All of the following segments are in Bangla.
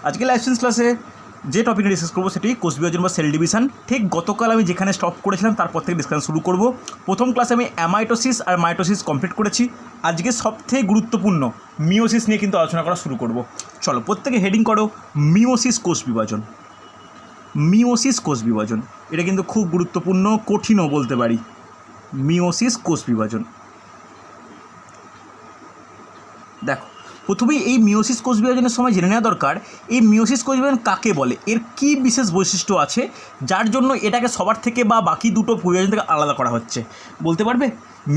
আজকে লাইফ সায়েন্স ক্লাসে যে টপিকটা ডিসকাস করবো সেটি কোষ বিভাজন বা সেল ডিভিশন। ঠিক গতকাল আমি যেখানে স্টপ করেছিলাম তারপর থেকে ডিসকাশন শুরু করব। প্রথম ক্লাসে আমি অ্যামাইটোসিস আর মাইটোসিস কমপ্লিট করেছি। আজকে সবথেকে গুরুত্বপূর্ণ মিওসিস নিয়ে কিন্তু আলোচনা করা শুরু করব। চলো প্রত্যেকে হেডিং করো মিওসিস কোষ বিভাজন। মিওসিস কোষ বিভাজন এটা কিন্তু খুব গুরুত্বপূর্ণ, কঠিনও বলতে পারি। মিওসিস কোষ বিভাজন। দেখো প্রথমেই এই মিওসিস কোষ বিভাজনের সময় জেনে নেওয়া দরকার এই মিওসিস কোষ বিভাজন কাকে বলে, এর কী বিশেষ বৈশিষ্ট্য আছে যার জন্য এটাকে সবার থেকে বা বাকি দুটো বিভাজন থেকে আলাদা করা হচ্ছে। বলতে পারবে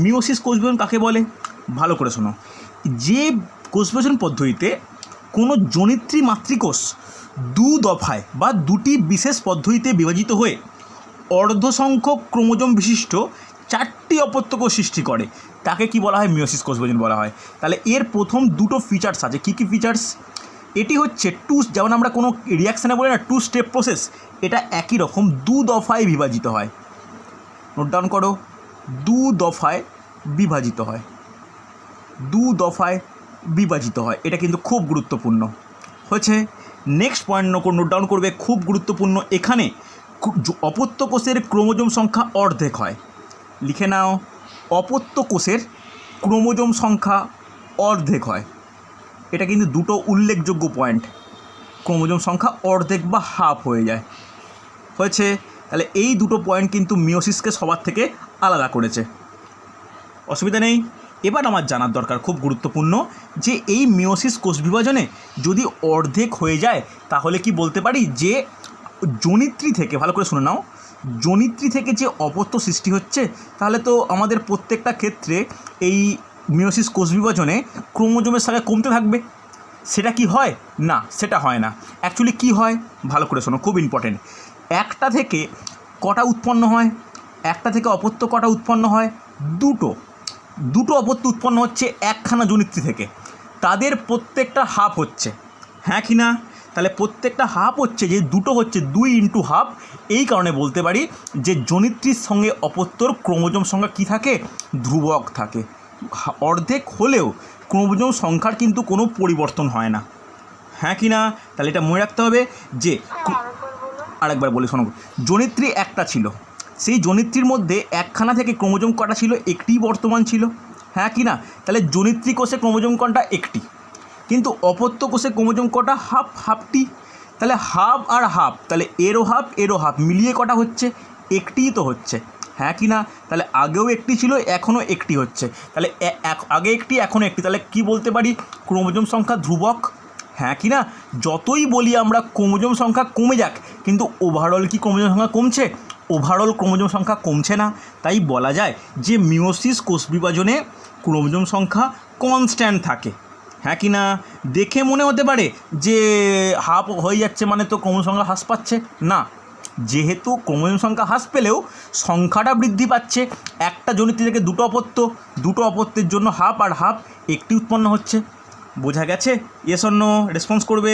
মিওসিস কোষ বিভাজন কাকে বলে? ভালো করে শোনো। যে কোষ বিভাজন পদ্ধতিতে কোনো জনিত্রী মাতৃকোষ দু দফায় বা দুটি বিশেষ পদ্ধতিতে বিভাজিত হয়ে অর্ধসংখ্যক ক্রোমোজোম বিশিষ্ট চারটি অপত্য কোষ সৃষ্টি করে তাকে কি বলা হয়? মিওসিস কোষ বিভাজন বলা হয়। তাহলে এর প্রথম দুটো ফিচার্স আছে। কী কী ফিচার্স? এটি হচ্ছে যেমন আমরা কোনো রিয়াকশানে বলি না টু স্টেপ প্রসেস, এটা একই রকম দু দফায় বিভাজিত হয়। নোট ডাউন করো, দু দফায় বিভাজিত হয়। দু দফায় বিভাজিত হয়, এটা কিন্তু খুব গুরুত্বপূর্ণ হয়েছে। নেক্সট পয়েন্ট নোট ডাউন করবে, খুব গুরুত্বপূর্ণ। এখানে অপত্য কোষের ক্রোমোজোম সংখ্যা অর্ধেক হয়। লিখে নাও, অপত্য কোষের ক্রোমোজোম সংখ্যা অর্ধেক হয়। এটা কিন্তু দুটো উল্লেখযোগ্য পয়েন্ট। ক্রোমোজোম সংখ্যা অর্ধেক বা হাফ হয়ে যায়। হয়েছে। তাহলে এই দুটো পয়েন্ট কিন্তু মিওসিসকে সবার থেকে আলাদা করেছে। অসুবিধা নেই। এবার আমার জানার দরকার, খুব গুরুত্বপূর্ণ, যে এই মিওসিস কোষ বিভাজনে যদি অর্ধেক হয়ে যায় তাহলে কি বলতে পারি যে জনিত্রী থেকে, ভালো করে শুনে নাও, জনিত্রী থেকে যে অপত্য সৃষ্টি হচ্ছে তাহলে তো আমাদের প্রত্যেকটা ক্ষেত্রে এই মিওসিস কোষ বিভাজনে ক্রোমোজোমের সংখ্যা কমতে থাকবে। সেটা কি হয়? না, সেটা হয় না। অ্যাকচুয়ালি কি হয়? ভালো করে শোনো, খুব ইম্পর্টেন্ট। একটা থেকে কটা উৎপন্ন হয়? একটা থেকে অপত্য কটা উৎপন্ন হয়? দুটো অপত্য উৎপন্ন হচ্ছে একখানা জনিত্রী থেকে। তাদের প্রত্যেকটা হাফ হচ্ছে, হ্যাঁ কি না? তাহলে প্রত্যেকটা হাফ হচ্ছে, যে দুটো হচ্ছে 2 ইন্টু হাফ। এই কারণে বলতে পারি যে জনিত্রীর সঙ্গে অপত্যর ক্রোমোজোম সংখ্যা কী থাকে? ধ্রুবক থাকে। অর্ধেক হলেও ক্রোমোজোম সংখ্যার কিন্তু কোনো পরিবর্তন হয় না, হ্যাঁ কি না? তাহলে এটা মনে রাখতে হবে যে, আরেকবার বলি শোনো, জনিত্রী একটা ছিল, সেই জনিত্রীর মধ্যে একখানা থেকে ক্রোমোজোম কটা ছিল? একটি বর্তমান ছিল, হ্যাঁ কি না? তাহলে জনিত্রী কোষে ক্রোমোজোম কটা? একটি। কিন্তু অপত্য কোষে ক্রোমোজোম কটা? হাফটি। তাহলে হাফ আর হাফ, তাহলে এরও হাফ মিলিয়ে কটা হচ্ছে? একটিই তো হচ্ছে, হ্যাঁ কি না? তাহলে আগেও একটি ছিল, এখনও একটি হচ্ছে। তাহলে আগে একটি, এখনও একটি। তাহলে কি বলতে পারি? ক্রোমোজোম সংখ্যা ধ্রুবক, হ্যাঁ কি না? যতই বলি আমরা ক্রোমোজোম সংখ্যা কমে যাক, কিন্তু ওভারঅল কি ক্রোমোজোম সংখ্যা কমছে? ওভারঅল ক্রোমোজোম সংখ্যা কমছে না। তাই বলা যায় যে মিওসিস কোষ বিভাজনে ক্রোমোজোম সংখ্যা কনস্ট্যান্ট থাকে, হ্যাঁ কি না? দেখে মনে হতে পারে যে হাফ হয়ে যাচ্ছে মানে তো ক্রোমোজোম সংখ্যা হ্রাস পাচ্ছে না। যেহেতু ক্রোমোজোম সংখ্যা হ্রাস পেলেও সংখ্যাটা বৃদ্ধি পাচ্ছে। একটা জনিত্রী থেকে দুটো অপত্যের জন্য হাফ আর হাফ একটি উৎপন্ন হচ্ছে। বোঝা গেছে? ইয়েস অর নো রেসপন্স করবে।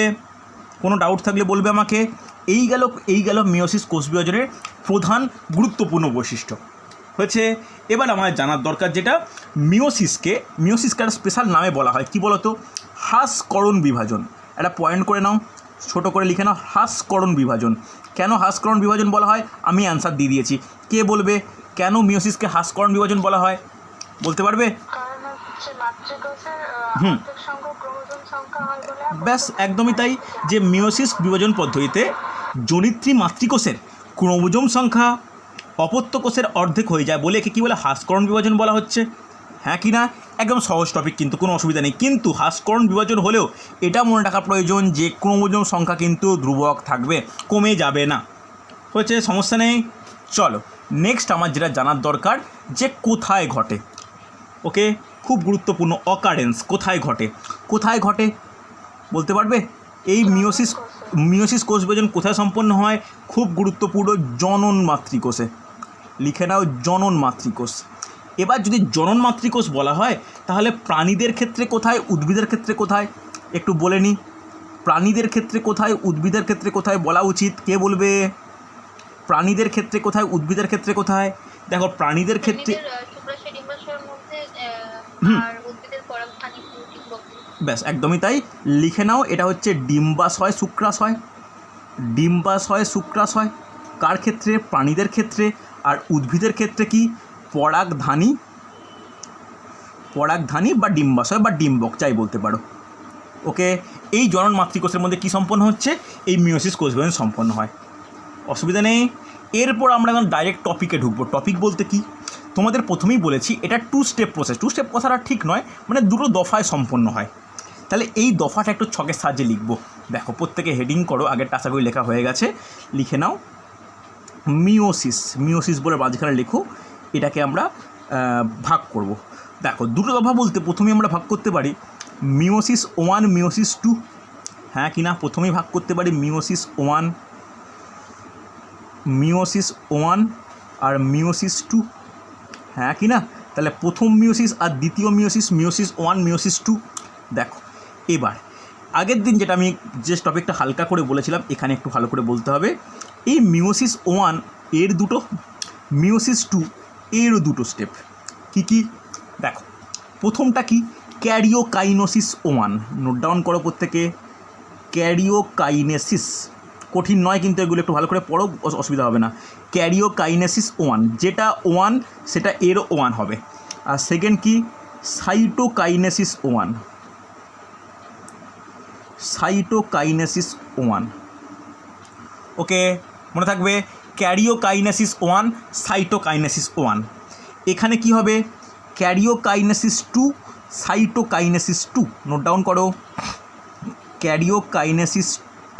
কোনো ডাউট থাকলে বলবে আমাকে। এই গেল মিওসিস কোষ বিভাজনের প্রধান গুরুত্বপূর্ণ বৈশিষ্ট্য। হয়েছে। এবার আমার জানার দরকার যেটা, মিওসিসকে একটা স্পেশাল নামে বলা হয়, কি বলো তো? হ্রাসকরণ বিভাজন। একটা পয়েন্ট করে নাও, ছোট করে লিখে নাও, হ্রাসকরণ বিভাজন। কেন হ্রাসকরণ বিভাজন বলা হয়? আমি অ্যান্সার দিয়ে দিয়েছি। কে বলবে কেন মিওসিসকে হ্রাসকরণ বিভাজন বলা হয়? বলতে পারবে? ব্যাস একদমই তাই, যে মিওসিস বিভাজন পদ্ধতিতে জনিত্রী মাতৃকোষের ক্রোমোজোম সংখ্যা অপত্য কোষের অর্ধেক হয়ে যায় বলে একে কী বলে? হ্রাসকরণ বিভাজন বলা হচ্ছে, হ্যাঁ কি না? একদম সহজ টপিক, কিন্তু কোনো অসুবিধা নেই। কিন্তু হ্রাসকরণ বিভাজন হলেও এটা মনে রাখা প্রয়োজন যে ক্রোমোজোম সংখ্যা কিন্তু ধ্রুবক থাকবে, কমে যাবে না। হয়েছে, সমস্যা নেই। চলো নেক্সট আমার যেটা জানার দরকার যে কোথায় ঘটে। ওকে, খুব গুরুত্বপূর্ণ, অকারেন্স কোথায় ঘটে বলতে পারবে? এই মিওসিস কোষ বিভাজন কোথায় সম্পন্ন হয়? খুব গুরুত্বপূর্ণ, জনন মাতৃকোষে। লিখে নাও, জনন মাতৃকোষ। এবার যদি জনন মাতৃকোষ বলা হয় তাহলে প্রাণীদের ক্ষেত্রে কোথায়, উদ্ভিদের ক্ষেত্রে কোথায়? একটু বলে নিই, প্রাণীদের ক্ষেত্রে কোথায়, উদ্ভিদের ক্ষেত্রে কোথায় বলা উচিত? কে বলবে? প্রাণীদের ক্ষেত্রে কোথায়, উদ্ভিদের ক্ষেত্রে কোথায়? দেখো প্রাণীদের ক্ষেত্রে ব্যাস একদমই তাই, লিখে নাও। এটা হচ্ছে ডিম্বাশয় শুক্রাশয়। ডিম্বাশয় শুক্রাশয় কার ক্ষেত্রে? প্রাণীদের ক্ষেত্রে। আর উদ্ভিদের ক্ষেত্রে কি? পরাগধানী, পরাগধানী বা ডিম্বাশয় বা ডিম্বক যাই বলতে পারো। ওকে, এই জনন মাতৃকোষের মধ্যে কি সম্পন্ন হচ্ছে? এই মিওসিস কোষ বিভাজন সম্পন্ন হয়। অসুবিধা নেই। এরপর আমরা এখন ডাইরেক্ট টপিকে ঢুকবো। টপিক বলতে কি? তোমাদের প্রথমেই বলেছি এটা 2 স্টেপ প্রসেস। 2 স্টেপ কথাটা ঠিক নয়, মানে 2টো দফায় সম্পন্ন হয়। তাহলে এই দফাটা একটু ছকের সাহায্যে লিখবো। দেখো প্রত্যেকে হেডিং করো, আগের আশা করি লেখা হয়ে গেছে, লিখে নাও মিওসিস। মিওসিস বলে মাঝখানে লেখো। এটাকে আমরা ভাগ করব। দেখো 2টো দফা বলতে প্রথমেই আমরা ভাগ করতে পারি মিওসিস 1, মিওসিস 2। হ্যাঁ কি না? প্রথমেই ভাগ করতে পারি মিওসিস 1, মিওসিস 1 আর মিওসিস 2। হ্যাঁ কি না? তাহলে প্রথম মিওসিস আর দ্বিতীয় মিওসিস, মিওসিস 1, মিওসিস 2। দেখো এবার আগের দিন যেটা আমি যে টপিকটা হালকা করে বলেছিলাম, এখানে একটু ভালো করে বলতে হবে। এই মিওসিস 1 এর 2টো, মিওসিস 2 এরও 2টো স্টেপ। কি কি? দেখো প্রথমটা কি? ক্যারিওকাইনেসিস 1। নোট ডাউন করো প্রত্যেকে, ক্যারিওকাইনেসিস। কঠিন নয় কিন্তু, এগুলো একটু ভালো করে পড়ো, অসুবিধা হবে না। ক্যারিওকাইনেসিস 1, যেটা 1 সেটা এরও 1 হবে। আর সেকেন্ড কি? Cytokinesis 1, cytokinesis 1। ওকে, মনে থাকবে ক্যারিওকাইনেসিস 1, সাইটোকাইনেসিস 1। এখানে কি হবে? Karyokinesis 2, cytokinesis 2। নোট ডাউন করো, ক্যারিওকাইনেসিস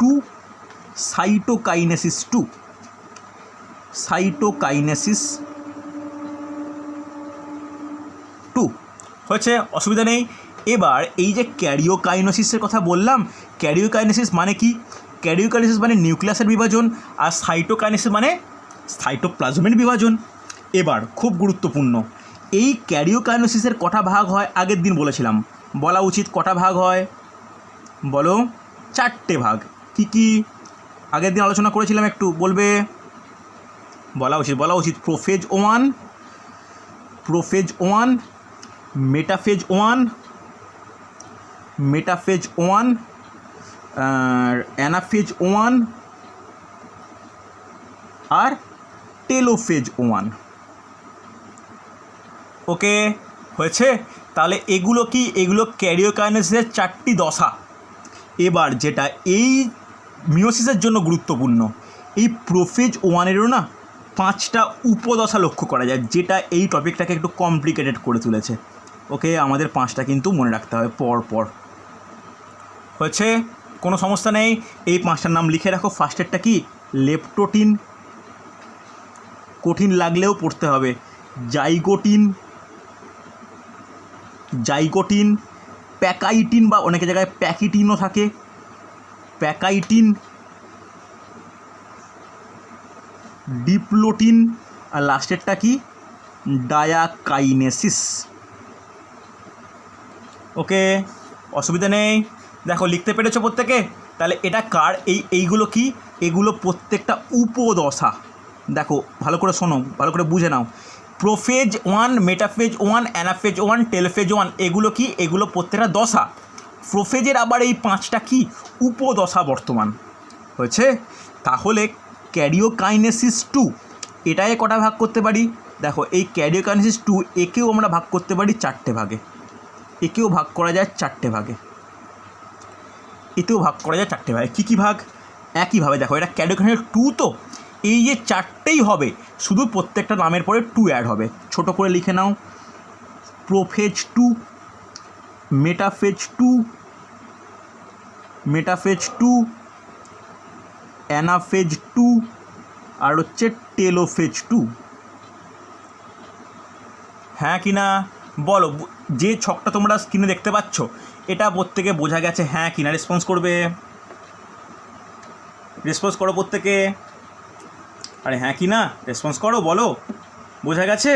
2, সাইটোকাইনেসিস 2, সাইটোকাইনেসিস 2 হয়েছে, অসুবিধা নেই। এবার এই যে ক্যারিওকাইনেসিসের কথা বললাম, ক্যারিওকাইনেসিস মানে কি? ক্যারিওকাইনেসিস মানে নিউক্লিয়াসের বিভাজন, আর সাইটোকাইনেসিস মানে সাইটোপ্লাজমের বিভাজন। এবার খুব গুরুত্বপূর্ণ, এই ক্যারিওকাইনেসিসের কটা ভাগ হয়? আগের দিন বলেছিলাম, বলা উচিত কটা ভাগ হয়? বলো। 4টে ভাগ। কি কি? আগের দিন আলোচনা করেছিলাম, একটু বলবে। বলা উচিত prophase 1, prophase 1, metaphase 1, metaphase 1, anaphase 1 আর টেলোফেজ 1। ওকে, হয়েছে? তাহলে এগুলো কি? এগুলো ক্যারিওকাইনেসিসের 4টি দশা। এবার যেটা এই মিওসিসের জন্য গুরুত্বপূর্ণ, এই প্রোফেজ 1-এরও না 5টা উপদশা লক্ষ্য করা যায়, যেটা এই টপিকটাকে একটু কমপ্লিকেটেড করে তুলেছে। ওকে, আমাদের 5টা কিন্তু মনে রাখতে হবে পর পর। হয়েছে? কোনো সমস্যা নেই। এই 5টার নাম লিখে রাখো। ফার্স্টেরটা কি? লেপটোটিন, কঠিন লাগলেও পড়তে হবে। জাইগোটিন, জাইগোটিন, প্যাকাইটিন বা অনেক জায়গায় প্যাকিটিনও থাকে, প্যাকাইটিন, ডিপ্লোটিন, আর লাস্টেরটা কি? ডায়াকাইনেসিস। ওকে, অসুবিধা নেই। দেখো লিখতে পেরেছো প্রত্যেকে? তাহলে এটা কার? এইগুলো কি? এগুলো প্রত্যেকটা উপদশা। দেখো ভালো করে শোনো, ভালো করে বুঝে নাও। প্রোফেজ 1, মেটাফেজ 1, অ্যানাফেজ 1, টেলোফেজ 1, এগুলো কি? এগুলো প্রত্যেকটা দশা। প্রোফেজের আবার এই 5টা কি? উপদশা বর্তমান। হয়েছে? তাহলে ক্যারিওকাইনেসিস 2 এটাই কটা ভাগ করতে পারি? দেখো এই ক্যারিওকাইনেসিস 2 একেও আমরা ভাগ করতে পারি 4টে ভাগে। একেও ভাগ করা যায় 4টে ভাগে, এতেও ভাগ করা যায় 4টে ভাগে। কী কী ভাগ? একইভাবে দেখো, এটা ক্যারিওকাইনেসিস 2 তো এই যে 4টেই হবে, শুধু প্রত্যেকটা নামের পরে 2 অ্যাড হবে। ছোট করে লিখে নাও, প্রোফেজ 2, মেটাফেজ 2, মেটাফেজ 2, অ্যানাফেজ 2 আর হচ্ছে টেলোফেজ 2। হ্যাঁ কি না বলো? যে ছকটা তোমরা স্ক্রিনে দেখতে পাচ্ছ, এটা প্রত্যেকে বোঝা গেছে? হ্যাঁ কি না? রেসপন্স করবে, রেসপন্স করো প্রত্যেকে। আরে হ্যাঁ কি না? রেসপন্স করো, বলো বোঝা গেছে?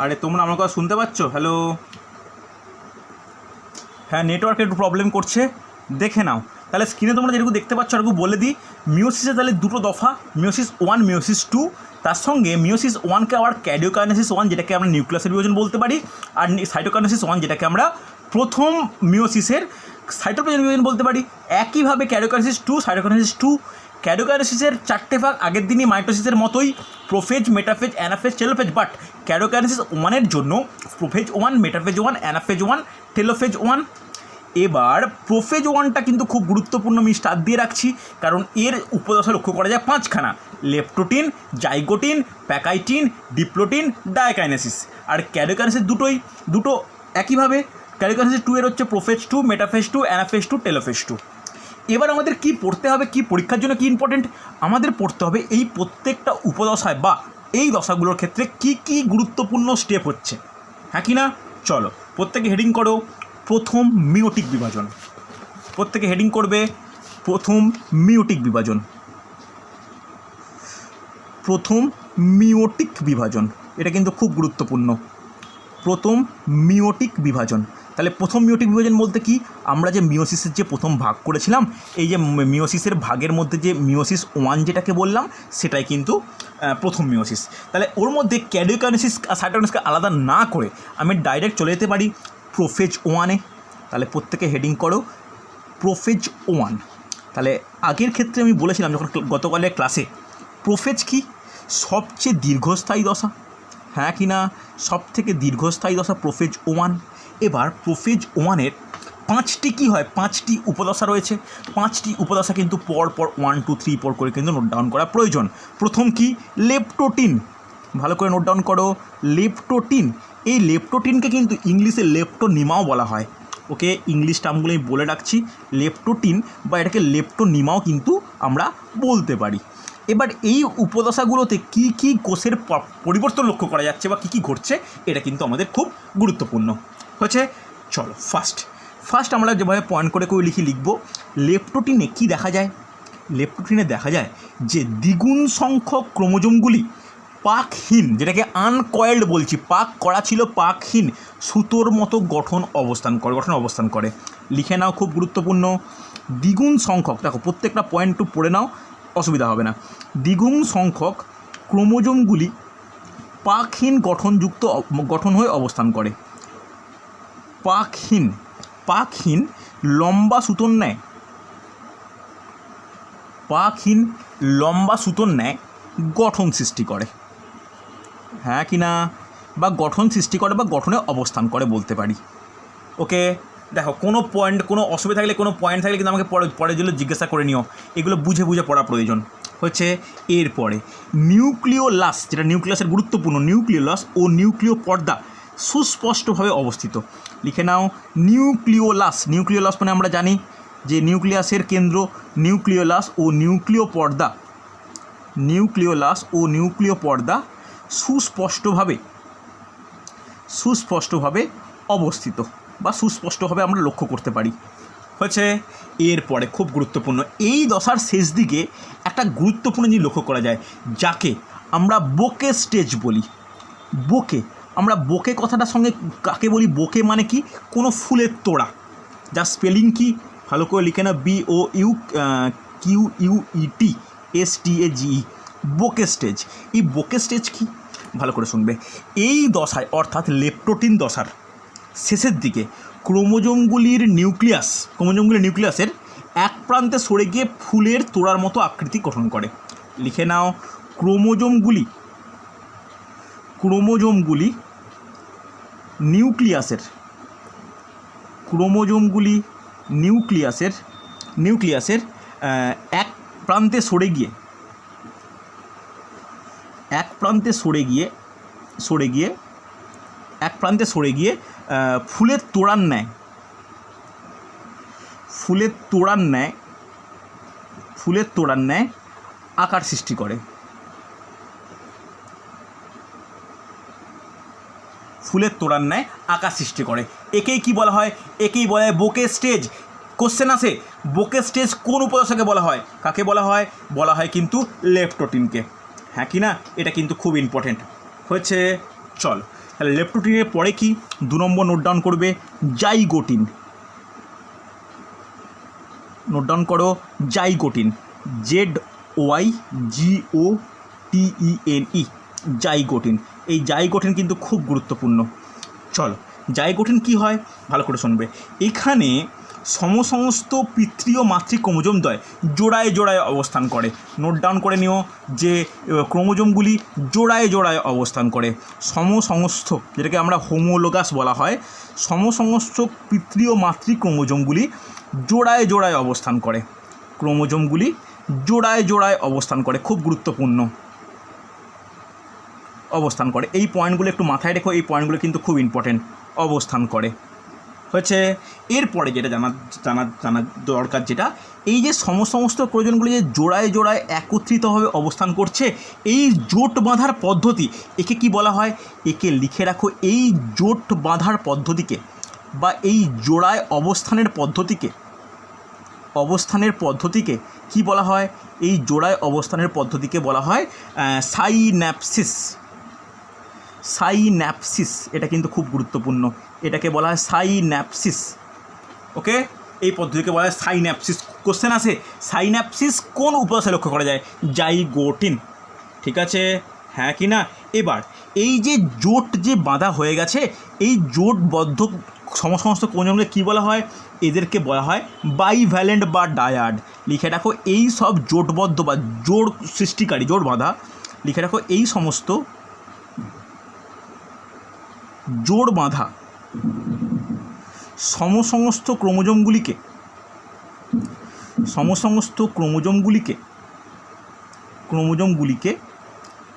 আরে তোমরা আমার কথা শুনতে পাচ্ছ? হ্যালো? হ্যাঁ, নেটওয়ার্ক একটু প্রবলেম করছে, দেখে নাও। তাহলে স্ক্রিনে তোমরা যেটুকু দেখতে পাচ্ছ আরেকটু বলে দিই। মিওসিসে তাহলে 2টো দফা, মিওসিস 1, মিওসিস 2। তার সঙ্গে মিওসিস 1কে আবার ক্যারিওকাইনেসিস 1, যেটাকে আমরা নিউক্লিয়াসের বিভাজন বলতে পারি, আর সাইটোকাইনেসিস 1, যেটাকে আমরা প্রথম মিওসিসের সাইটোপ্লাজম বিভাজন বলতে পারি। একইভাবে ক্যারিওকাইনেসিস 2, সাইটোকাইনেসিস 2। ক্যারিওকাইনেসিসের 4টে ভাগ আগের দিনই মাইটোসিসের মতোই, prophase, metaphase, anaphase, telophase. But karyokinesis 1-এর জন্য প্রোফেজ 1, মেটাফেজ 1, অ্যানাফেজ 1, টেলোফেজ 1। এবার প্রোফেজ 1টা কিন্তু খুব গুরুত্বপূর্ণ, আমি স্টার দিয়ে রাখছি, কারণ এর উপদশা লক্ষ্য করা যায় 5খানা: leptotene, zygotene, pachytene, diplotene, diakinesis. আর ক্যারিওকাইনেসিস দুটো একইভাবে। ক্যারিওকাইনেসিস 2 এর হচ্ছে প্রোফেজ 2, মেটাফেজ 2, অ্যানাফেজ 2, টেলোফেজ 2। এবার আমাদের কি পড়তে হবে, কি পরীক্ষার জন্য কি ইম্পর্টেন্ট, আমাদের পড়তে হবে এই প্রত্যেকটা উপদশায় বা এই দশাগুলোর ক্ষেত্রে কি কি গুরুত্বপূর্ণ স্টেপ হচ্ছে, হ্যাঁ কি না? চলো প্রত্যেকে হেডিং করো প্রথম মিওটিক বিভাজন। প্রত্যেকে হেডিং করবে প্রথম মিওটিক বিভাজন। প্রথম মিওটিক বিভাজন, এটা কিন্তু খুব গুরুত্বপূর্ণ। প্রথম মিওটিক বিভাজন। তাহলে প্রথম মিওটিক বিভাজন বলতে কি, আমরা যে মিওসিসের যে প্রথম ভাগ করেছিলাম, এই যে মিওসিসের ভাগের মধ্যে যে মিওসিস 1 যেটাকে বললাম, সেটাই কিন্তু প্রথম মিওসিস। তাহলে ওর মধ্যে ক্যারিওকাইনেসিস আর সাইটোকাইনেসিসকে আলাদা না করে আমি ডাইরেক্ট চলে যেতে পারি প্রোফেজ 1-এ। তাহলে প্রত্যেকে হেডিং করো প্রোফেজ 1। তাহলে আগের ক্ষেত্রে আমি বলেছিলাম যখন গতকালের ক্লাসে, প্রোফেজ কি সবচেয়ে দীর্ঘস্থায়ী দশা, হ্যাঁ কি না? সবথেকে দীর্ঘস্থায়ী দশা প্রোফেজ 1। এবার প্রোফেজ 1-এর 5টি কী হয়, 5টি উপদশা রয়েছে। 5টি উপদশা কিন্তু পর 1, 2, 3 পর করে কিন্তু নোট ডাউন করা প্রয়োজন। প্রথম কি, লেপ্টোটিন। ভালো করে নোট ডাউন করো লেপ্টোটিন। এই লেপ্টোটিনকে কিন্তু ইংলিশে লেপ্টোনিমাও বলা হয়। ওকে, ইংলিশ টার্মগুলো আমি বলে রাখছি, লেপ্টোটিন বা এটাকে লেপ্টোনিমাও কিন্তু আমরা বলতে পারি। এবার এই উপদশাগুলোতে কি কি কোষের পরিবর্তন লক্ষ্য করা যাচ্ছে বা কী কী ঘটছে, এটা কিন্তু আমাদের খুব গুরুত্বপূর্ণ হচ্ছে। চলো ফার্স্ট আমরা যেভাবে পয়েন্ট করে লিখব, লেপ্টোটিনে কি দেখা যায়? লেপ্টোটিনে দেখা যায় যে দ্বিগুণ সংখ্যক ক্রোমোজোমগুলি পাকহীন, যেটাকে আনকয়েলড বলছি, পাক করা ছিল পাকহীন সুতোর মতো গঠন অবস্থান করে। লিখে নাও, খুব গুরুত্বপূর্ণ। দ্বিগুণ সংখ্যক, দেখো প্রত্যেকটা পয়েন্ট একটু পড়ে নাও, অসুবিধা হবে না। দ্বিগুণ সংখ্যক ক্রোমোজোমগুলি পাকহীন গঠন হয়ে অবস্থান করে। পাকহীন লম্বা সুতোর ন্যায়, পাকহীন লম্বা সুতোর ন্যায় গঠন সৃষ্টি করে, হ্যাঁ কি না? বা গঠন সৃষ্টি করে বা গঠনে অবস্থান করে বলতে পারি। ওকে, দেখো কোনো অসুবিধা থাকলে, কোনো পয়েন্ট থাকলে কিন্তু আমাকে পরে যেগুলো জিজ্ঞাসা করে নিও, এগুলো বুঝে পড়া প্রয়োজন হচ্ছে। এরপরে নিউক্লিওলাস, যেটা নিউক্লিয়াসের গুরুত্বপূর্ণ, নিউক্লিওলাস ও নিউক্লিয় পর্দা সুস্পষ্টভাবে অবস্থিত। লিখে নাও নিউক্লিওলাস মানে আমরা জানি যে নিউক্লিয়াসের কেন্দ্র নিউক্লিওলাস ও নিউক্লিয় পর্দা সুস্পষ্টভাবে অবস্থিত বা সুস্পষ্টভাবে আমরা লক্ষ্য করতে পারি হচ্ছে। এরপরে খুব গুরুত্বপূর্ণ, এই দশার শেষ দিকে একটা গুরুত্বপূর্ণ জিনিস লক্ষ্য করা যায়, যাকে আমরা বোকে স্টেজ বলি। আমরা বোকে কথাটার সঙ্গে কাকে বলি? বোকে মানে কি, কোনো ফুলের তোড়া, যার স্পেলিং কি ভালো করে লিখে না, BOUQUETSTAGE, বোকে স্টেজ। এই বোকে স্টেজ কি ভালো করে শুনবে। এই দশায় অর্থাৎ লেপ্টোটিন দশার শেষের দিকে ক্রোমোজোমগুলির নিউক্লিয়াসের এক প্রান্তে সরে গিয়ে ফুলের তোড়ার মতো আকৃতি গঠন করে। লিখে নাও, ক্রোমোজোমগুলি নিউক্লিয়াসের এক প্রান্তে সরে গিয়ে ফুলের তোড়ার ন্যায় আকার সৃষ্টি করে। একেই কি বলা হয়? একেই বলা হয় বোকে স্টেজ। কোশ্চেন আসে, বোকে স্টেজ কোন উপদশাকে বলা হয়? কাকে বলা হয়? বলা হয় কিন্তু লেপ্টোটিনকে, হ্যাঁ কি না? এটা কিন্তু খুব ইম্পর্টেন্ট হচ্ছে। চল তাহলে লেপ্টোটিনের পরে কি 2 নম্বর নোট ডাউন করবে, জাইগোটিন। নোট ডাউন করো জাইগোটিন, ZYGOTENE, জাইগোটিন। এই জাইগোটিন কিন্তু খুব গুরুত্বপূর্ণ। চলো জাইগোটিন কি হয় ভালো করে শুনবে, এখানে সমস্ত পিতৃ ও মাতৃ ক্রোমোজোমদ্বয় জোড়ায় জোড়ায় অবস্থান করে। নোট ডাউন করে নিও যে ক্রোমোজোমগুলি জোড়ায় জোড়ায় অবস্থান করে। সমস্ত যেটাকে আমরা হোমোলোগাস বলা হয়, সমস্ত পিতৃ ও মাতৃ ক্রোমোজোমগুলি জোড়ায় জোড়ায় অবস্থান করে। ক্রোমোজোমগুলি জোড়ায় জোড়ায় অবস্থান করে, খুব গুরুত্বপূর্ণ অবস্থান করে। এই পয়েন্টগুলো একটু মাথায় রেখো, এই পয়েন্টগুলো কিন্তু খুব ইম্পর্টেন্ট, অবস্থান করে হচ্ছে। এরপরে যেটা জানা দরকার, যেটা এই যে সমস্ত প্রয়োজনগুলি যে জোড়ায় জোড়ায় একত্রিতভাবে অবস্থান করছে, এই জোট বাঁধার পদ্ধতি, একে কি বলা হয়? একে লিখে রাখো, এই জোট বাঁধার পদ্ধতিকে বা এই জোড়ায় অবস্থানের পদ্ধতিকে কি বলা হয়? এই জোড়ায় অবস্থানের পদ্ধতিকে বলা হয় সাইন্যাপসিস। এটা কিন্তু খুব গুরুত্বপূর্ণ, এটাকে বলা হয় সাইন্যাপসিস। ওকে, এই পদ্ধতিকে বলা হয় সাইন্যাপসিস। কোশ্চেন আসে, সাইন্যাপসিস কোন উপদশায় লক্ষ্য করা যায়? জাইগোটিন। ঠিক আছে, হ্যাঁ কি না? এবার এই যে জোট যে বাঁধা হয়ে গেছে, এই জোটবদ্ধ সমস্ত ক্রোমোজোমকে কী বলা হয়? এদেরকে বলা হয় বাইভ্যালেন্ট বা ডায়াড। লিখে রাখো, এই সব জোটবদ্ধ বা জোড় সৃষ্টিকারী, জোট বাঁধা, লিখে রাখো, এই সমস্ত জোড় বাঁধা সমস্ত ক্রোমোজোমগুলিকে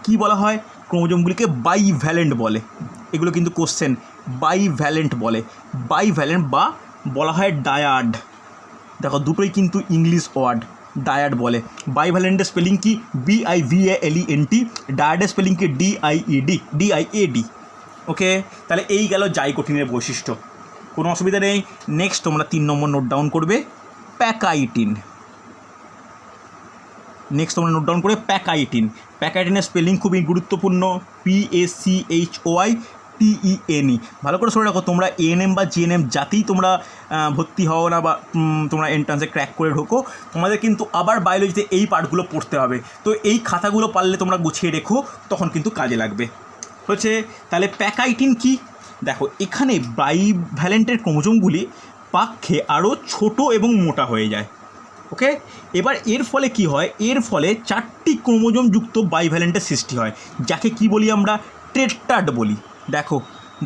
কি বলা হয়? ক্রোমোজোমগুলিকে বাইভ্যালেন্ট বলে। এগুলো কিন্তু কোশ্চেন, বাইভ্যালেন্ট বলে, বাইভ্যালেন্ট বা বলা হয় ডায়াড। দেখো, দুটোই কিন্তু ইংলিশ ওয়ার্ড, ডায়াড বলে। বাইভ্যালেন্টের স্পেলিং কি? BIVALENT, ডায়াডের স্পেলিং কি? DIAD। ওকে, তাহলে এই গেল জাইগোটিনের বৈশিষ্ট্য, কোনো অসুবিধা নেই। নেক্সট তোমরা 3 নম্বর নোট ডাউন করবে, প্যাকাইটিন। নেক্সট তোমরা নোট ডাউন করবে প্যাকাইটিন। প্যাকাইটিনের স্পেলিং খুবই গুরুত্বপূর্ণ, PACHOITEN। ভালো করে শুনে রাখো, তোমরা ANM বা GNM যাতেই তোমরা ভর্তি হও না বা তোমরা এন্ট্রান্সে ক্র্যাক করে ঢোকো, তোমাদের কিন্তু আবার বায়োলজিতে এই পার্টগুলো পড়তে হবে। তো এই খাতাগুলো পারলে তোমরা গুছিয়ে রেখো, তখন কিন্তু কাজে লাগবে। হচ্ছে, তাহলে প্যাকাইটিন কি? দেখো, এখানে বাইভ্যালেন্টের ক্রোমোজোমগুলি পাক্ষে আরও ছোট এবং মোটা হয়ে যায়। ওকে, এবার এর ফলে কি হয়? এর ফলে 4টি ক্রোমোজোম যুক্ত বাইভ্যালেন্টের সৃষ্টি হয়, যাকে কি বলি আমরা? টেট্রাড বলি।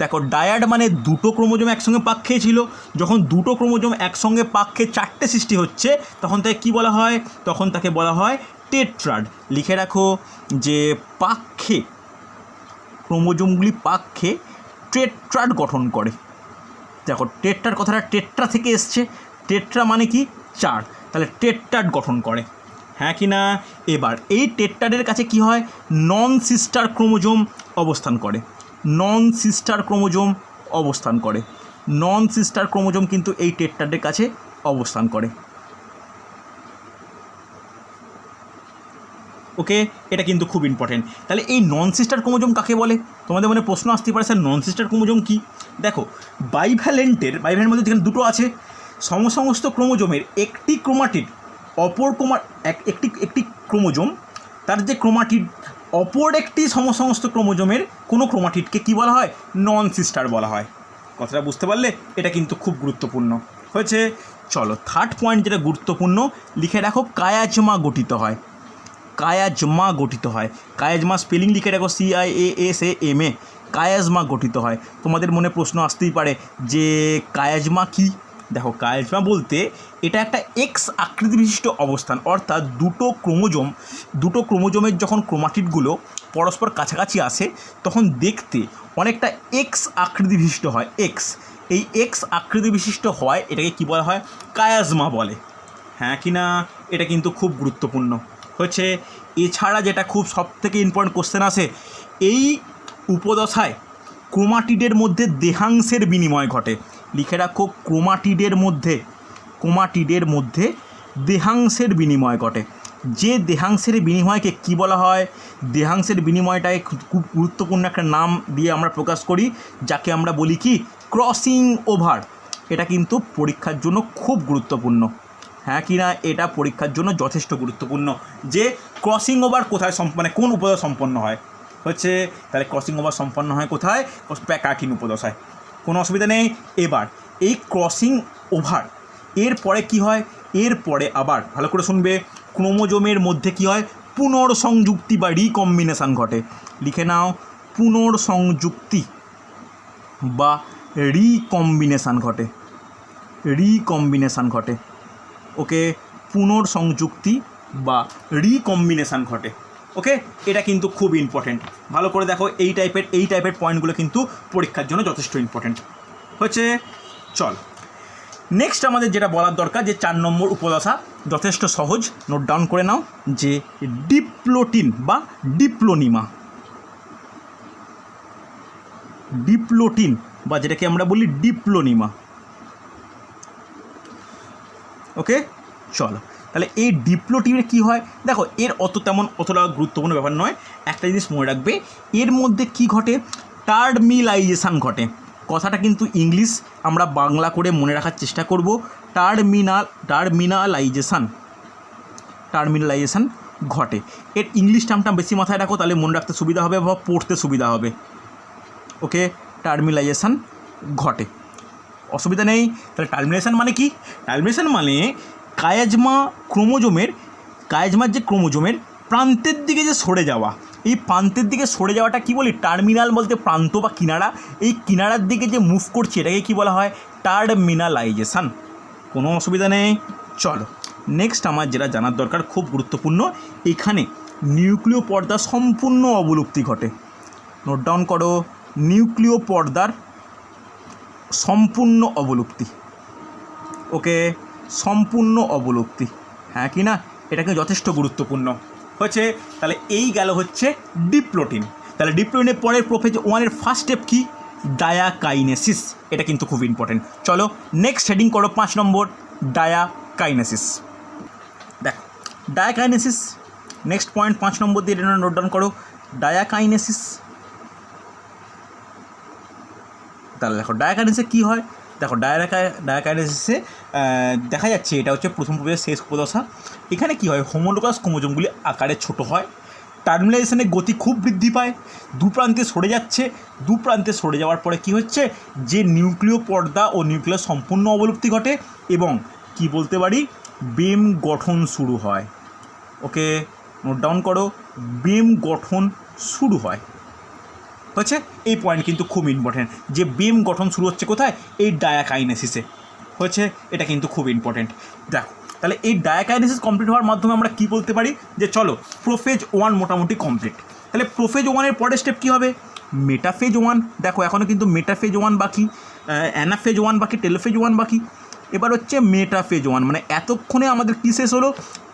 দেখো, ডায়াড মানে দুটো ক্রোমোজোম একসঙ্গে পাক খেয়েছিল। যখন দুটো ক্রোমোজোম একসঙ্গে পাক খেয়ে 4টে সৃষ্টি হচ্ছে, তখন তাকে কী বলা হয়? তখন তাকে বলা হয় টেট্রাড। লিখে রাখো যে পাক্ষে, ক্রোমোজোমগুলি পাক্ষে টেট্রাড গঠন করে। দেখো, টেট্রাড কথাটা টেট্রা থেকে এসছে, টেট্রা মানে কি? 4, তাহলে টেট্রাড গঠন করে, হ্যাঁ কি না? এবার এই টেট্রাডের কাছে কি হয়? নন সিস্টার ক্রোমোজোম অবস্থান করে। নন সিস্টার ক্রোমোজোম কিন্তু এই টেট্রাডের কাছে অবস্থান করে। ওকে, এটা কিন্তু খুব ইম্পর্টেন্ট। তাহলে এই নন সিস্টার ক্রোমোজোম কাকে বলে? তোমাদের মনে প্রশ্ন আসতে পারে, স্যার নন সিস্টার ক্রোমোজোম কী? দেখো, বাইভ্যালেন্টের মধ্যে যেখানে দুটো আছে, সমস্ত ক্রোমোজোমের একটি ক্রোমাটিড অপর একটি ক্রোমোজোম, তার যে ক্রোমাটিড অপর একটি সমস্ত ক্রোমোজোমের কোনো ক্রোমাটিডকে কী বলা হয়? নন সিস্টার বলা হয়। কথাটা বুঝতে পারলে? এটা কিন্তু খুব গুরুত্বপূর্ণ হয়েছে। চলো, থার্ড পয়েন্ট যেটা গুরুত্বপূর্ণ, লিখে রাখো, কায়াজমা গঠিত হয়। কায়াজমা স্পেলিং লিখে রাখো, CIASAMA। কায়াজমা গঠিত হয়। তোমাদের মনে প্রশ্ন আসতেই পারে যে কায়াজমা কি? দেখো, কায়াজমা বলতে এটা একটা এক্স আকৃতি বিশিষ্ট অবস্থান, অর্থাৎ দুটো ক্রোমোজোমের যখন ক্রোমাটিডগুলো পরস্পর কাছাকাছি আসে, তখন দেখতে অনেকটা এক্স আকৃতি বিশিষ্ট হয়। এই এক্স আকৃতি বিশিষ্ট হয়, এটাকে কি বলা হয়? কায়াজমা বলে, হ্যাঁ কি না? এটা কিন্তু খুব গুরুত্বপূর্ণ হচ্ছে। এছাড়া যেটা খুব সবথেকে ইম্পর্টেন্ট কোশ্চেন আসে, এই উপদশায় ক্রোমাটিডের মধ্যে দেহাংশের বিনিময় ঘটে। লিখে রাখো, ক্রোমাটিডের মধ্যে দেহাংশের বিনিময় ঘটে। যে দেহাংশের বিনিময়কে কি বলা হয়? দেহাংশের বিনিময়টাকে খুব গুরুত্বপূর্ণ একটা নাম দিয়ে আমরা প্রকাশ করি, যাকে আমরা বলি কি? Crossing over. এটা কিন্তু পরীক্ষার জন্য খুব গুরুত্বপূর্ণ, হ্যাঁ কি না? এটা পরীক্ষার জন্য যথেষ্ট গুরুত্বপূর্ণ যে ক্রসিং ওভার কোথায় মানে কোন উপদশায় সম্পন্ন হয় হচ্ছে। তাহলে ক্রসিং ওভার সম্পন্ন হয় কোথায়? প্যাকাইটিন উপদশায়। কোনো অসুবিধা নেই। এবার এই ক্রসিং ওভার এর পরে কী হয়, এরপরে আবার ভালো করে শুনবে, ক্রোমোজোমের মধ্যে কী হয়, পুনর্সংযুক্তি বা রিকম্বিনেশান ঘটে। লিখে নাও, পুনর্সংযুক্তি বা রিকম্বিনেশান ঘটে, রিকম্বিনেশান ঘটে। ওকে, পুনর্সংযুক্তি বা রিকম্বিনেশান ঘটে। ওকে, এটা কিন্তু খুব ইম্পর্টেন্ট। ভালো করে দেখো, এই টাইপের পয়েন্টগুলো কিন্তু পরীক্ষার জন্য যথেষ্ট ইম্পর্টেন্ট হচ্ছে। চল নেক্সট আমাদের যেটা বলার দরকার, যে 4 নম্বর উপদশা যথেষ্ট সহজ, নোট ডাউন করে নাও, যে ডিপ্লোটিন বা ডিপ্লোনিমা। ডিপ্লোটিন বা যেটাকে আমরা বলি ডিপ্লোনিমা। ওকে, চলো তাহলে এই ডিপ্লোটিনের কী হয়, দেখো এর অতটা গুরুত্বপূর্ণ ব্যাপার নয়। একটা জিনিস মনে রাখবে, এর মধ্যে কি ঘটে, টার্মিলাইজেশান ঘটে। কথাটা কিন্তু ইংলিশ, আমরা বাংলা করে মনে রাখার চেষ্টা করব। টার্মিনালাইজেশান ঘটে। এর ইংলিশ টার্মটা বেশি মাথায় রাখো, তাহলে মনে রাখতে সুবিধা হবে বা পড়তে সুবিধা হবে। ওকে, টার্মিনালাইজেশান ঘটে, অসুবিধা নেই। তাহলে টার্মিনেশান মানে কি, টার্মিনেশান মানে কায়াজমার যে ক্রোমোজোমের প্রান্তের দিকে যে সরে যাওয়া, এই প্রান্তের দিকে সরে যাওয়াটা কি বলি, টার্মিনাল বলতে প্রান্ত বা কিনারা, এই কিনারার দিকে যে মুভ করছে এটাকে কি বলা হয়, টার্মিনালাইজেশান। কোনো অসুবিধা নেই। চলো নেক্সট আমার যেটা জানার দরকার, খুব গুরুত্বপূর্ণ, এখানে নিউক্লিয় পর্দার সম্পূর্ণ অবলুপ্তি ঘটে। নোট ডাউন করো, নিউক্লিয় পর্দার সম্পূর্ণ অবলুপ্তি। ওকে, সম্পূর্ণ অবলুপ্তি, হ্যাঁ কি না, এটা কিন্তু যথেষ্ট গুরুত্বপূর্ণ হচ্ছে। তাহলে এই গেল হচ্ছে ডিপ্লোটিন। তাহলে ডিপ্লোটিনের পরের প্রোফেজ 1-এর ফার্স্ট স্টেপ কি, ডায়াকাইনেসিস। এটা কিন্তু খুব ইম্পর্টেন্ট। চলো নেক্সট হেডিং করো 5 নম্বর, ডায়াকাইনেসিস। দেখো ডায়াকাইনেসিস নেক্সট পয়েন্ট 5 নম্বর দিয়ে নোট ডাউন করো, ডায়াকাইনেসিস। তাহলে দেখো ডায়াকাইনেসিসে কী হয়, দেখো ডায়াকাইনেসিসে দেখা যাচ্ছে এটা হচ্ছে প্রথম প্রোফেজের শেষ উপদশা। এখানে কী হয়, হোমোলোগাস ক্রোমোজোমগুলি আকারে ছোট হয়, টার্মিনালাইজেশনের গতি খুব বৃদ্ধি পায়, দু প্রান্তে সরে যাচ্ছে। দু প্রান্তে সরে যাওয়ার পরে কি হচ্ছে, যে নিউক্লিয় পর্দা ও নিউক্লিয়াস সম্পূর্ণ অবলুপ্তি ঘটে এবং কি বলতে পারি, বেম গঠন শুরু হয়। ওকে, নোট ডাউন করো, বেম গঠন শুরু হয় হচ্ছে। এই পয়েন্ট কিন্তু খুব ইম্পর্টেন্ট, যে বেম গঠন শুরু হচ্ছে কোথায়, এই ডায়াকাইনেসিসে হচ্ছে। এটা কিন্তু খুব ইম্পর্টেন্ট। দেখো তাহলে এই ডায়াকাইনেসিস কমপ্লিট হওয়ার মাধ্যমে আমরা কি বলতে পারি, যে চলো প্রোফেজ 1 মোটামুটি কমপ্লিট। তাহলে প্রোফেজ 1-এর পরের স্টেপ কী হবে, মেটাফেজ 1। দেখো এখনও কিন্তু মেটাফেজ 1 বাকি, অ্যানাফেজ 1 বাকি, টেলোফেজ 1 বাকি। এবার হচ্ছে মেটাফেজ 1, মানে এতক্ষণে আমাদের কী শেষ হলো,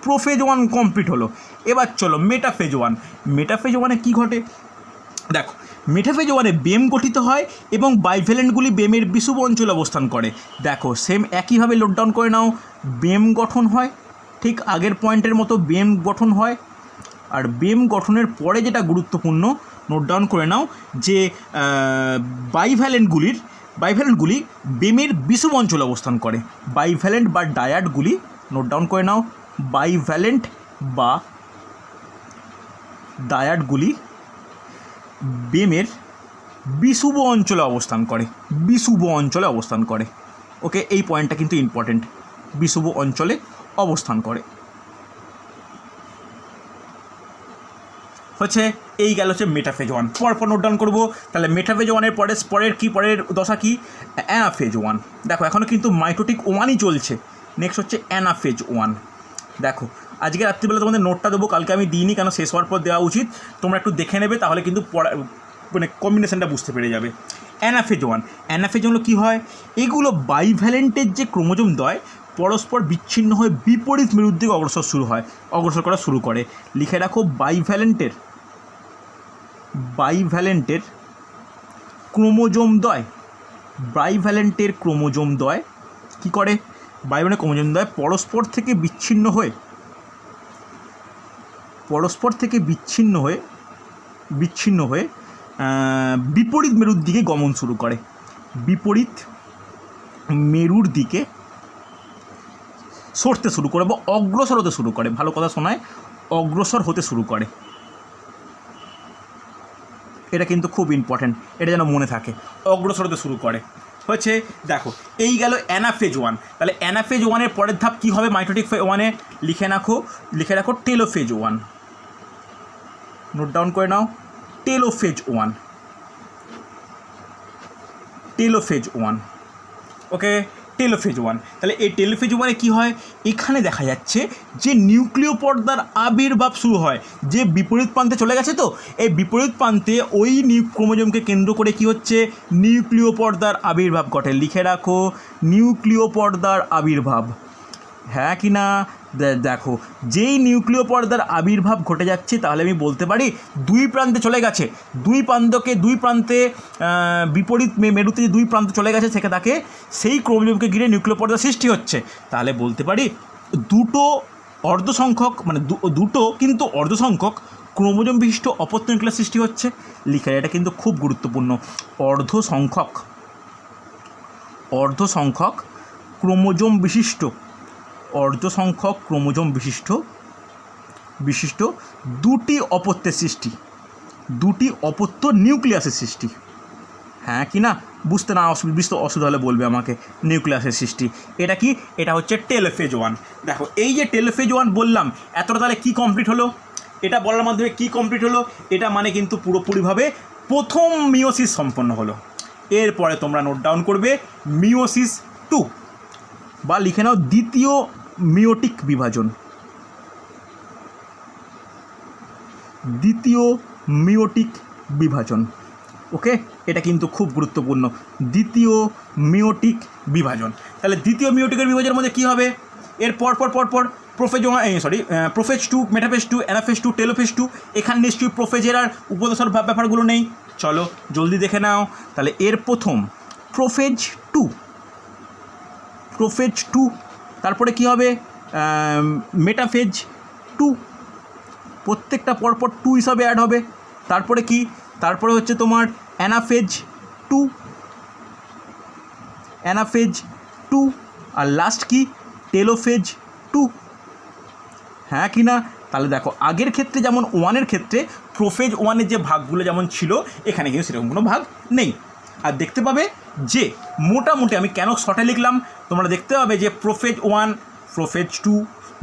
প্রোফেজ 1 কমপ্লিট হলো। এবার চলো মেটাফেজ 1। মেটাফেজ 1-এ কী ঘটে, দেখো মেটাফেজ 1-এ বেম গঠিত হয় এবং বাইভ্যালেন্টগুলি বেমের বিষুব অঞ্চলে অবস্থান করে। দেখো সেম একইভাবে লোড ডাউন করে নাও, বেম গঠন হয়, ঠিক আগের পয়েন্টের মতো বেম গঠন হয়। আর বেম গঠনের পরে যেটা গুরুত্বপূর্ণ, নোট ডাউন করে নাও, যে বাইভ্যালেন্টগুলি বেমের বিষুব অঞ্চলে অবস্থান করে। বাইভ্যালেন্ট বা ডায়াডগুলি, নোট ডাউন করে নাও, বাইভ্যালেন্ট বা ডায়াডগুলি বেমের বিষুব অঞ্চলে অবস্থান করে, বিষুব অঞ্চলে অবস্থান করে। ওকে, এই পয়েন্টটা কিন্তু ইম্পর্টেন্ট, বিষুব অঞ্চলে অবস্থান করে হচ্ছে। এই গেল হচ্ছে মেটাফেজ 1। পরপর নোট ডাউন করবো। তাহলে মেটাফেজ 1-এর পরের দশা কি, অ্যানাফেজ 1। দেখো এখনও কিন্তু মাইটোটিক 1-ই চলছে, নেক্সট হচ্ছে অ্যানাফেজ 1। দেখো আজকে রাত্রিবেলা তোমাদের নোটটা দেবো, কালকে আমি দিইনি, কেন শেষ হওয়ার পর দেওয়া উচিত, তোমরা একটু দেখে নেবে, তাহলে কিন্তু মানে কম্বিনেশানটা বুঝতে পেরে যাবে। অ্যানাফেজ 1 কী হয়, এগুলো বাইভ্যালেন্টের যে ক্রোমোজোম দ্বয় পরস্পর বিচ্ছিন্ন হয়ে বিপরীত মেরুর দিকে অগ্রসর করা শুরু করে। লিখে রাখো, বাইভ্যালেন্টের ক্রোমোজোম দ্বয় কী করে, বাইভ্যালেন্টের ক্রোমোজোম দ্বয় পরস্পর থেকে বিচ্ছিন্ন হয়ে বিপরীত মেরুর দিকে গমন শুরু করে, বিপরীত মেরুর দিকে সরতে শুরু করে বা অগ্রসর হতে শুরু করে। ভালো কথা শোনায়, অগ্রসর হতে শুরু করে। এটা কিন্তু খুব ইম্পর্ট্যান্ট, এটা যেন মনে থাকে। অগ্রসর হতে শুরু করে হচ্ছে, দেখো এই গেল অ্যানাফেজ 1। তাহলে অ্যানাফেজ 1-এর পরের ধাপ কী হবে মাইটোটিক 1-এ? লিখে রাখো টেলোফেজ 1, নোট ডাউন করে নাও, টেলোফেজ 1, টেলোফেজ 1। ওকে, টেলোফেজ 1। তাহলে এই টেলোফেজ 1-এ কী হয়? এখানে দেখা যাচ্ছে যে নিউক্লিয় পর্দার আবির্ভাব শুরু হয়, যে বিপরীত প্রান্তে চলে গেছে। তো এই বিপরীত প্রান্তে ওই ক্রোমোজোমকে কেন্দ্র করে কি হচ্ছে? নিউক্লিয় পর্দার আবির্ভাব ঘটে। লিখে রাখো নিউক্লিয় পর্দার আবির্ভাব। হ্যাঁ কি না? দেখো যেই নিউক্লিয় পর্দার আবির্ভাব ঘটে যাচ্ছে, তাহলে আমি বলতে পারি দুই প্রান্তে চলে গেছে। দুই প্রান্তে বিপরীত মেরুতে যে দুই প্রান্তে চলে গেছে, সেখানে তাকে সেই ক্রোমোজোমকে ঘিরে নিউক্লিয় পর্দার সৃষ্টি হচ্ছে। তাহলে বলতে পারি দুটো অর্ধসংখ্যক, মানে দুটো কিন্তু অর্ধসংখ্যক ক্রোমোজোম বিশিষ্ট অপত্য নিউক্লিয়াস সৃষ্টি হচ্ছে। লিখে এটা কিন্তু খুব গুরুত্বপূর্ণ। অর্ধসংখ্যক ক্রোমোজোম বিশিষ্ট, অর্ধসংখ্যক ক্রোমোজোম বিশিষ্ট দুটি অপত্যের সৃষ্টি, দুটি অপত্য নিউক্লিয়াসের সৃষ্টি। হ্যাঁ কি না? বুঝতে অসুবিধা হলে বলবে আমাকে। নিউক্লিয়াসের সৃষ্টি এটা কি? এটা হচ্ছে টেলোফেজ 1। দেখো এই যে টেলোফেজ 1 বললাম, এতটা তাহলে কী কমপ্লিট হলো? এটা বলার মাধ্যমে কী কমপ্লিট হলো? এটা মানে কিন্তু পুরোপুরিভাবে প্রথম মিওসিস সম্পন্ন হলো। এরপরে তোমরা নোট ডাউন করবে মিওসিস 2, বা লিখে নাও দ্বিতীয় মিওটিক বিভাজন। দ্বিতীয় মিওটিক বিভাজন। ওকে, এটা কিন্তু খুব গুরুত্বপূর্ণ, দ্বিতীয় মিওটিক বিভাজন। তাহলে দ্বিতীয় মিওটিকের বিভাজনের মধ্যে কী হবে? এর পরপর প্রোফেজ 2, মেটাফেজ 2, অ্যানাফেজ 2, টেলোফেজ 2। এখানে নিশ্চয়ই প্রোফেজের আর উপদশার ব্যাপারগুলো নেই। চলো জলদি দেখে নাও। তাহলে এর প্রথম প্রোফেজ 2, তারপরে কি হবে? মেটাফেজ 2, প্রত্যেকটা পরপর 2 হিসাবে অ্যাড হবে। তারপরে কি? তারপরে হচ্ছে তোমার অ্যানাফেজ 2, আর লাস্ট কি? টেলোফেজ 2। হ্যাঁ কি না? তাহলে দেখো আগের ক্ষেত্রে যেমন 1-এর ক্ষেত্রে প্রোফেজ 1-এর যে ভাগগুলো যেমন ছিল, এখানে কিন্তু সেরকম কোনো ভাগ নেই। আর দেখতে পাবে যে মোটামুটি, আমি কেন শর্টে লিখলাম, তোমরা দেখতে পাবে যে prophase 1, prophase 2,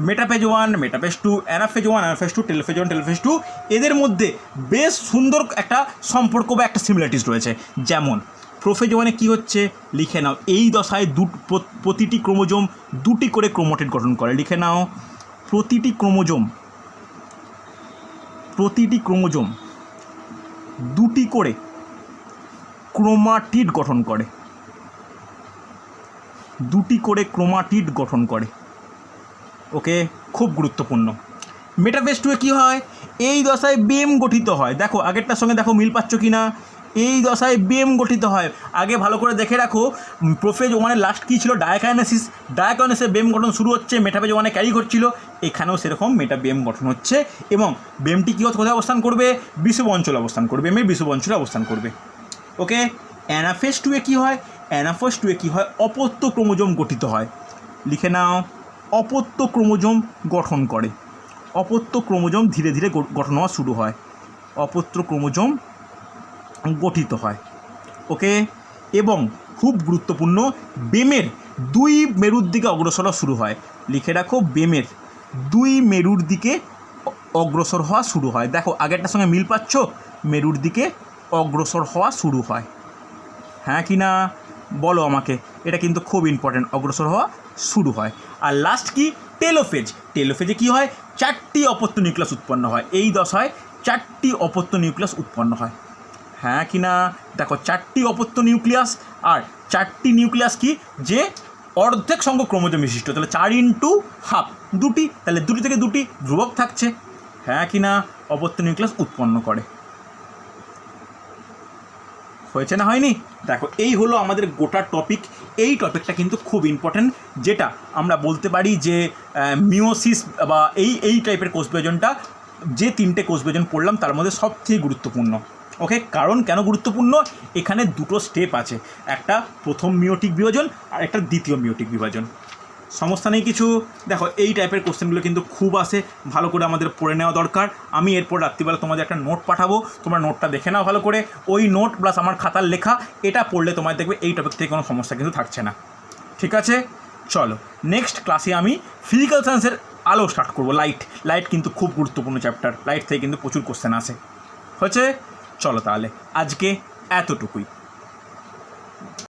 metaphase 1, metaphase 2, anaphase 1, anaphase 2, telophase 1, telophase 2, এদের মধ্যে বেশ সুন্দর একটা সম্পর্ক বা একটা সিমিলারিটিস রয়েছে। যেমন প্রোফেজ 1-এ কী হচ্ছে? লিখে নাও এই দশায় প্রতিটি ক্রোমোজোম দুটি করে ক্রোমাটিড গঠন করে। লিখে নাও প্রতিটি ক্রোমোজোম দুটি করে ক্রোমাটিড গঠন করে, দুটি করে ক্রোমাটিড গঠন করে। ওকে, খুব গুরুত্বপূর্ণ। মেটাফেজ 2-এ কী হয়? এই দশায় বেম গঠিত হয়। দেখো আগেরটার সঙ্গে দেখো মিল পাচ্ছ কি না? এই দশায় বেম গঠিত হয়। আগে ভালো করে দেখে রাখো, প্রোফেজ 1-এর লাস্ট কী ছিল? ডায়াকাইনেসিসে বেম গঠন শুরু হচ্ছে, মেটাফেজ 1-এ ক্যারি করছিল। এখানেও সেরকম বেম গঠন হচ্ছে, এবং বেমটি কী কোথায় অবস্থান করবে? বিষুব অঞ্চলে অবস্থান করবে, বিষুব অঞ্চলে অবস্থান করবে। ওকে, অ্যানাফেজ 2-এ কী হয়? অ্যানাফেজ 2-এ কী হয়? অপত্য ক্রোমোজোম গঠিত হয়। লিখে নাও অপত্য ক্রোমোজোম গঠন করে। অপত্য ক্রোমোজোম ধীরে ধীরে গঠন হওয়া শুরু হয়, অপত্য ক্রোমোজোম গঠিত হয়। ওকে, এবং খুব গুরুত্বপূর্ণ, বেমের 2 মেরুর দিকে অগ্রসর শুরু হয়। লিখে রাখো বেমের 2 মেরুর দিকে অগ্রসর হওয়া শুরু হয়। দেখো আগেরটার সঙ্গে মিল পাচ্ছ? মেরুর দিকে অগ্রসর হওয়া শুরু হয়। হ্যাঁ কি না? বলো আমাকে, এটা কিন্তু খুব ইম্পর্ট্যান্ট, অগ্রসর হওয়া শুরু হয়। আর লাস্ট কি? টেলোফেজে কী হয়? 4টি অপত্য নিউক্লিয়াস উৎপন্ন হয়। এই দশায় 4টি অপত্য নিউক্লিয়াস উৎপন্ন হয়। হ্যাঁ কি না? দেখো 4টি অপত্য নিউক্লিয়াস, আর 4টি নিউক্লিয়াস কি? যে অর্ধেক সংখ্যক ক্রোমোজোম বিশিষ্ট। তাহলে 4 × ½ 2টি, তাহলে 2টি থেকে 2টি ধ্রুবক থাকছে। হ্যাঁ কি না? অপত্য নিউক্লিয়াস উৎপন্ন করে। হয়েছে না হয়নি? দেখো এই হলো আমাদের গোটা টপিক। এই টপিকটা কিন্তু খুব ইম্পর্ট্যান্ট, যেটা আমরা বলতে পারি যে মিওসিস বা এই টাইপের কোষ বিভাজনটা, যে 3টে কোষ বিভাজন পড়লাম তার মধ্যে সবথেকে গুরুত্বপূর্ণ। ওকে, কারণ কেন গুরুত্বপূর্ণ? এখানে দুটো স্টেপ আছে, একটা প্রথম মিওটিক বিভাজন আর একটা দ্বিতীয় মিওটিক বিভাজন। সমস্যা নেই কিছু। দেখো এই টাইপের কোশ্চেনগুলো কিন্তু খুব আসে, ভালো করে আমাদের পড়ে নেওয়া দরকার। আমি এরপর রাত্রিবেলা তোমাদের একটা নোট পাঠাবো, তোমরা নোটটা দেখে নাও ভালো করে। ওই নোট প্লাস আমার খাতার লেখা এটা পড়লে তোমার দেখবে এই টপিক থেকে কোনো সমস্যা কিন্তু থাকছে না। ঠিক আছে, চলো নেক্সট ক্লাসে আমি ফিজিক্যাল সায়েন্সের আলো স্টার্ট করবো। লাইট কিন্তু খুব গুরুত্বপূর্ণ চ্যাপ্টার, লাইট থেকে কিন্তু প্রচুর কোশ্চেন আসে। হচ্ছে, চলো তাহলে আজকে এতটুকুই।